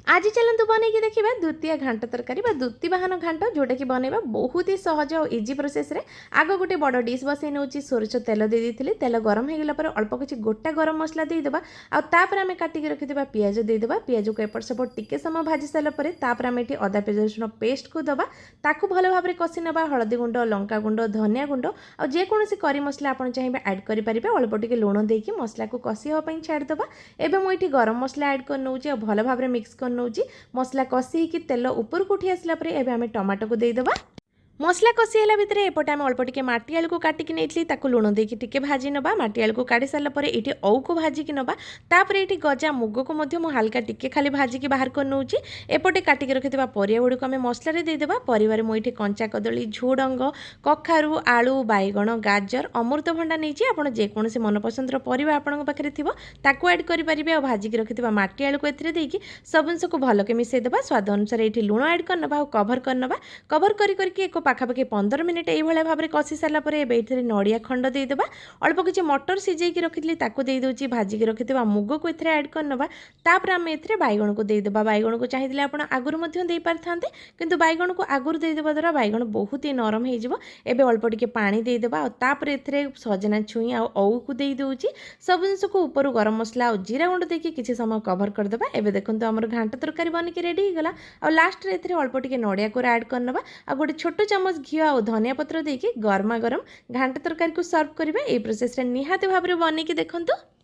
आज चलतु बनईकि देखा द्वितीय घाट तरकारी द्वितीय बाहन घाट जोटा कि बनवा बहुत ही सहज और इजी प्रोसेस रे आग गोटे बड़ डिश बसई नौ सोरिष तेल दे देती तेल गरम होगा अल्प किसी गोटा गरम मसला देदेबा आउे आम काटिक रखिदा पिज देदेबा पिज को एपट सेपट टिके समय भाजी सारापर आम ये अदा पिज रसुण पेस्ट को दबा ताकू भल भाव कषि ना हलदी गुंड लंका गुंड धनिया गुंड और जेकोसी करी मसला आप चाहिए ऐड करेंगे अल्प टिके लुण देकी मसला को कषि हाँपाई छाड़देबा एवं मुझे गरम मसला ऐड कर नौचे और भल भाव मिक्स कर नौची मसला कषि कि तेल ऊपर को उठी आसला परे एबे आमे टमाटो को देदेबा मसला कषिला भितर एपटे आम अल्प टिके माटी आलू को काटिक नहीं ताकू लुण देकी टिके भाजी नबा माटी आलू को काढ़ी सारा पर ये औ को भाजिकी नबा तापर ये गजा मुग को मध्य मु हल्का टिके खाली भाजिकी बाहर कर नौची एपटे काटिक रखिथिबा परिया गुड़ी को आम मसला रे देदेबा परिवार मुझे कंचा कदली झुडंग कखारु आलू बैगण गाजर अमृतभंडा नहीं आपड़ जेकोसी मनपसंदर परिवा आपन पाखे थी ताकू ऐड करेंगे और भाजिकी रखिथिबा माटी आलू को एथिरे देकी सब जिनस को भलके मिसेदेबा स्वाद अनुसार ये लुण ऐड करनबा और कभर करनबा कभर करके एक पाखापाखि 15 मिनिट ये भाव में कषि सारापर ये नड़िया खंड देदेबा अल्प किसी मटर सिझेकी रखी ताकू दे दूची भाजिकी रखिथिबा मुग को एथिरे ऐड करनबा तापर आम एथिरे बैगण को देदेबा बैगण को चाहिए आप आगुरी मध्य दे पारिथांते किंतु बैगण को आगुरी देदेबा द्वारा बैगण बहुत ही नरम हो एबे अल्प टिके पानी देदेबा और तापर एथिरे सजना छुई आ औ को दे दूची सब जिनस को ऊपर गरम मसला और जीरा गुंड देकी किसी समय कभर करदेबा एबे देखंतु हमर घांट तरकारी बनिकी रेडी हो गला और लास्ट रे एथिरे अल्प टिके नड़िया कोरा ऐड करनबा आ गोटे छोट चमच घी और धनिया पत्र देकी गरमा गरम घांट तरकारी को सर्व करिबा ए प्रोसेस रे निहाती भाबरे बनिकी देखंतु।